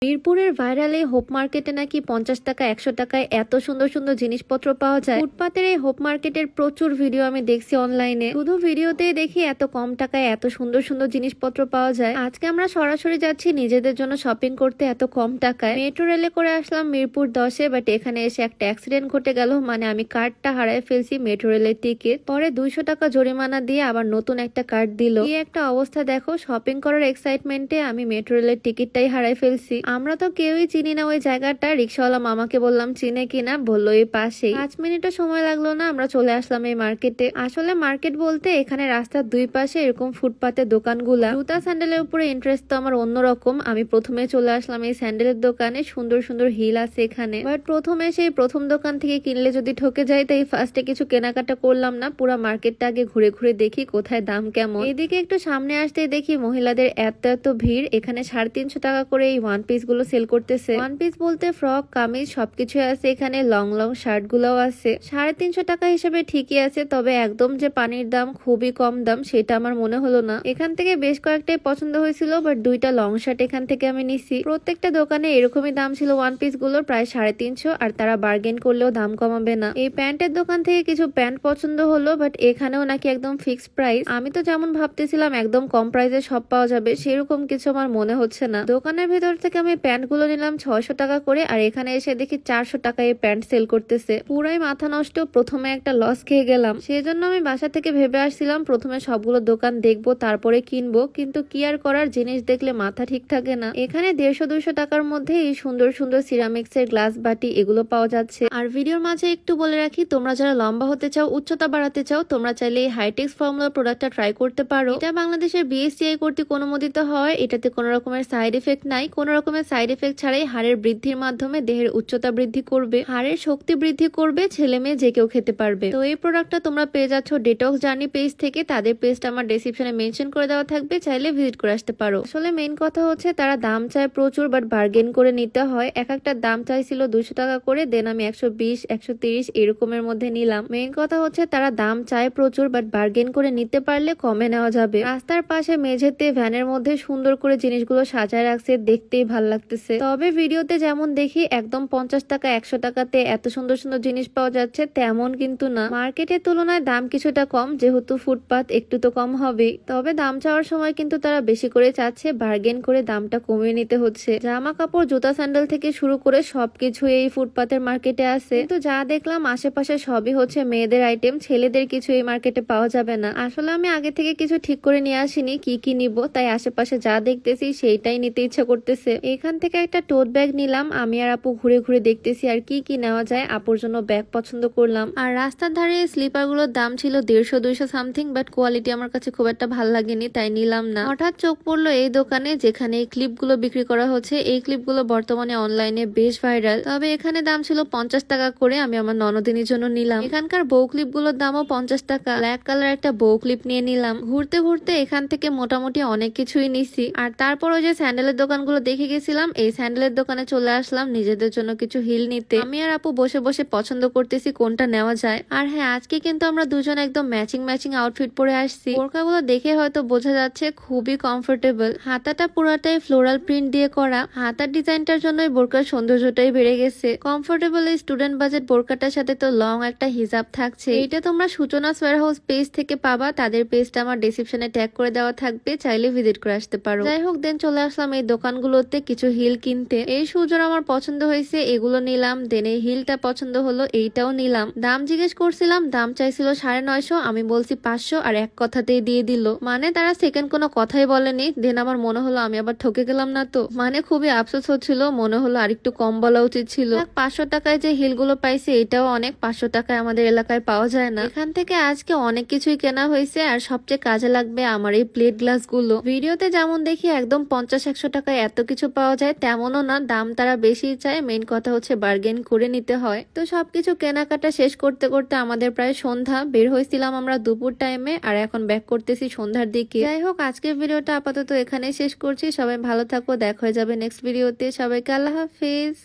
মিরপুরের ভাইরাল এই হোপ মার্কেটে নাকি 50 টাকা 100 টাকায় এত সুন্দর সুন্দর জিনিসপত্র পাওয়া যায়। ফুটপাতের এই হোপ মার্কেটের প্রচুর ভিডিও আমি দেখছি অনলাইনে, শুধু ভিডিওতেই দেখি এত কম টাকায় এত সুন্দর সুন্দর জিনিসপত্র পাওয়া যায়। আজকে আমরা সরাসরি যাচ্ছি নিজেদের জন্য শপিং করতে এত কম টাকায়। মেট্রো রেলে করে আসলাম মিরপুর 10-এ, বাট এখানে এসে একটা অ্যাক্সিডেন্ট ঘটে গেল। মানে আমি কার্ডটা হারায় ফেলছি, মেট্রো রেলের টিকিট। পরে 200 টাকা জরিমানা দিয়ে আবার নতুন একটা কার্ড দিল। কি একটা অবস্থা দেখো, শপিং করার এক্সাইটমেন্টে আমি মেট্রো রেলের টিকিটটাই হারাই ফেলছি। আমরা তো কেউই চিনি না ওই জায়গাটা। রিক্সাওয়ালা মামাকে বললাম চিনে কিনা, বললো এই পাশেই। 5 মিনিটও সময় লাগলো না, আমরা চলে আসলাম এই মার্কেটে। আসলে মার্কেট বলতে এখানে রাস্তার দুই পাশে এরকম ফুটপাতের দোকানগুলা। জুতা স্যান্ডেলের উপরে ইন্টারেস্ট তো আমার অন্যরকম। আমি প্রথমে চলে আসলাম এই স্যান্ডেলের দোকানে। সুন্দর সুন্দর হিল আছে এখানে, বাট প্রথমে সেই প্রথম দোকান থেকে কিনলে যদি ঠকে যায়, তাই ফার্স্টে কিছু কেনাকাটা করলাম না। পুরো মার্কেটটা আগে ঘুরে ঘুরে দেখি কোথায় দাম কেমন। এদিকে একটু সামনে আসতেই দেখি মহিলাদের এত এত ভিড়। এখানে 350 টাকা করে এই ওয়ান পিস গুলো সেল করতেছে। ওয়ান পিস বলতে ফ্রক, কামিজ সবকিছু আছে এখানে। লং লং শার্ট গুলাও আছে। 350 টাকা হিসেবে ঠিকই আছে, তবে একদম যে পানির দাম, খুবই কম দাম, সেটা আমার মনে হলো না। এখান থেকে বেশ কয়েকটাই পছন্দ হয়েছিল, বাট 2টা লং শার্ট এখান থেকে আমি নিছি। প্রত্যেকটা দোকানে এরকমই দাম ছিল ওয়ান পিস গুলোর, প্রায় 350, আর তারা বার্গেন করলেও দাম কমাবে না। এই প্যান্টের দোকান থেকে কিছু প্যান্ট পছন্দ হলো, বাট এখানেও নাকি একদম ফিক্সড প্রাইস। আমি তো যেমন ভাবতেছিলাম একদম কম প্রাইসে সব পাওয়া যাবে, সেরকম কিছু আমার মনে হচ্ছে না। দোকানের ভেতর থেকে আমি প্যান্ট গুলো নিলাম 600 টাকা করে, আর এখানে এসে দেখি 400 টাকায় প্যান্ট সেল করতেছে। পুরাই মাথা নষ্ট। প্রথমে একটা লস খেয়ে গেলাম। সেজন্য আমি বাসা থেকে ভেবে আসছিলাম প্রথমে সবগুলো দোকান দেখবো, তারপরে কিনবো। কিন্তু কি আর করার, জিনিস দেখলে মাথা ঠিক থাকে না। এখানে 150-200 টাকার মধ্যে এই সুন্দর সুন্দর সিরামিক্স এর গ্লাস বাটি এগুলো পাওয়া যাচ্ছে। আর ভিডিওর মাঝে একটু বলে রাখি, তোমরা যারা লম্বা হতে চাও, উচ্চতা বাড়াতে চাও, তোমরা চাইলে এই হাইটেক্স ফর্মুলা প্রোডাক্টটা ট্রাই করতে পারো। এটা বাংলাদেশের বিএসটিআই কর্তৃক অনুমোদিত হয়। এটাতে কোনো রকমের সাইড এফেক্ট নাই। কোনো রকমের সাইড এফেক্ট ছাড়াই হাড়ের বৃদ্ধির মাধ্যমে দেহের উচ্চতা বৃদ্ধি করবে, হাড়ের শক্তি বৃদ্ধি করবে, ছেলে মেয়ে যে কেউ খেতে পারবে। তো এই প্রোডাক্টটা তোমরা পেয়ে যাচ্ছ ডেটক্স জার্নি পেজ থেকে। তাদের পেজটা আমার ডেসক্রিপশনে মেনশন করে দেওয়া থাকবে, চাইলে ভিজিট করে আসতে পারো। আসলে মেইন কথা হচ্ছে তারা দাম চায় প্রচুর, বাট বার্গেন করে নিতে হয়। এক একটা দাম চাইছিল 200 টাকা করে, দেন আমি 120, 130 এরকমের মধ্যে নিলাম। মেইন কথা হচ্ছে তারা দাম চায় প্রচুর, বাট বার্গেন করে নিতে পারলে কমে নেওয়া যাবে। রাস্তার পাশে মেঝেতে ভ্যানের মধ্যে সুন্দর করে জিনিসগুলো সাজায় রাখছে, দেখতেই ভাল লাগতেছে। তবে ভিডিওতে যেমন দেখি একদম 50 টাকা 100 টাকাতে এত সুন্দর সুন্দর জিনিস পাওয়া যাচ্ছে, তেমন কিন্তু না। মার্কেটের তুলনায় দাম কিছুটা কম, যেহেতু ফুটপাত একটু তো কম হবেই। তবে দাম চাওয়ার সময় কিন্তু তারা বেশি করে চাচ্ছে, বার্গেন করে দামটা কমিয়ে নিতে হচ্ছে। জামা কাপড়, জুতা স্যান্ডেল থেকে শুরু করে সবকিছু এই ফুটপাতের মার্কেটে আছে। কিন্তু যা দেখলাম আশেপাশে সবই হচ্ছে মেয়েদের আইটেম, ছেলেদের কিছু এই মার্কেটে পাওয়া যাবে না। আসলে আমি আগে থেকে কিছু ঠিক করে নিয়ে আসিনি কি কি নিব, তাই আশেপাশে যা দেখতেছি সেইটাই নিতে ইচ্ছা করতেছে। এখান থেকে একটা টোট ব্যাগ নিলাম। আমি আর আপু ঘুরে ঘুরে দেখতেছি আর কি কি নেওয়া যায়। আপুর জন্য ব্যাগ পছন্দ করলাম। আর রাস্তার ধারে স্লিপার গুলোর দাম ছিল 150-200 সামথিং, বাট কোয়ালিটি আমার কাছে খুব একটা ভালো লাগেনি, তাই নিলাম না। হঠাৎ চোখ পড়লো এই দোকানে, যেখানে এই ক্লিপ গুলো বিক্রি করা হচ্ছে। এই ক্লিপ গুলো বর্তমানে অনলাইনে বেশ ভাইরাল। তবে এখানে দাম ছিল 50 টাকা করে। আমি আমার ননদিনীর জন্য নিলাম। এখানকার বউ ক্লিপ গুলোর দামও 50 টাকা। ব্ল্যাক কালার একটা বউ ক্লিপ নিয়ে নিলাম। ঘুরতে ঘুরতে এখান থেকে মোটামুটি অনেক কিছুই নিছি। আর তারপর ওই যে স্যান্ডেলের দোকানগুলো দেখে গেছিলাম, এই স্যান্ডেলের দোকানে চলে আসলাম নিজেদের জন্য কিছু হিল নিতে। আমি আর আপু বসে বসে পছন্দ করতেছি কোনটা নেওয়া যায়। আর হ্যাঁ, আজকে কিন্তু আমরা দুজন একদম ম্যাচিং ম্যাচিং আউটফিট পরে আসছি। বোরকাগুলো দেখে হয়তো বোঝা যাচ্ছে খুবই কমফোর্টেবল। হাতাটা পুরাটাই ফ্লোরাল প্রিন্ট দিয়ে করা। হাতার ডিজাইনটার জন্য বোরকার সৌন্দর্যটাই বেড়ে গেছে। কমফোর্টেবল এই স্টুডেন্ট বাজেট বোরকাটার সাথে তো লং একটা হিজাব থাকছে। এটা তোমরা সূচনা ওয়্যার হাউস পেজ থেকে পাবা। তাদের পেজটা আমার ডেসক্রিপশনে ট্যাগ করে দেওয়া থাকবে, চাইলে ভিজিট করে আসতে পারো। যাই হোক, দেন চলে আসলাম এই দোকানগুলোতে কিছু হিল কিনতে। এই সুজোর আমার পছন্দ হয়েছে, এগুলো নিলাম। দেন এই হিলটা পছন্দ হলো, এইটাও নিলাম। দাম জিজ্ঞেস করছিলাম, দাম চাইছিল 950, আমি বলছি 500, আর এক কথাতেই দিয়ে দিল। মানে তারা সেকেন্ড কোনো কথাই বলেনি। দেন আমার মনে হলো আমি আবার ঠকে গেলাম না তো। মানে খুবই আফসোস হচ্ছিল, মনে হলো আরেকটু কম বলা উচিত ছিল। 500 টাকায় যে হিলগুলো পাইছি এটাও অনেক। 500 টাকায় আমাদের এলাকায় পাওয়া যায় না। এখান থেকে আজকে অনেক কিছুই কেনা হয়েছে, আর সবচেয়ে কাজে লাগবে আমার এই প্লেট গ্লাস গুলো। ভিডিওতে যেমন দেখি একদম 50-100 টাকায় এত কিছু পাওয়া যায়, তেমনও না। দাম তারা বেশি চায়, মেইন কথা হচ্ছে বার্গেন করে নিতে হয়। তো সবকিছু কেনাকাটা শেষ করতে করতে আমাদের প্রায় সন্ধ্যা। বের হয়েছিলাম আমরা দুপুর টাইমে, আর এখন ব্যাক করতেছি সন্ধ্যার দিকে। যাই হোক, আজকের ভিডিওটা আপাতত এখানেই শেষ করছি। সবাই ভালো থাকো, দেখা হয়ে যাবে নেক্সট ভিডিওতে। সবাইকে আল্লাহ হাফেজ।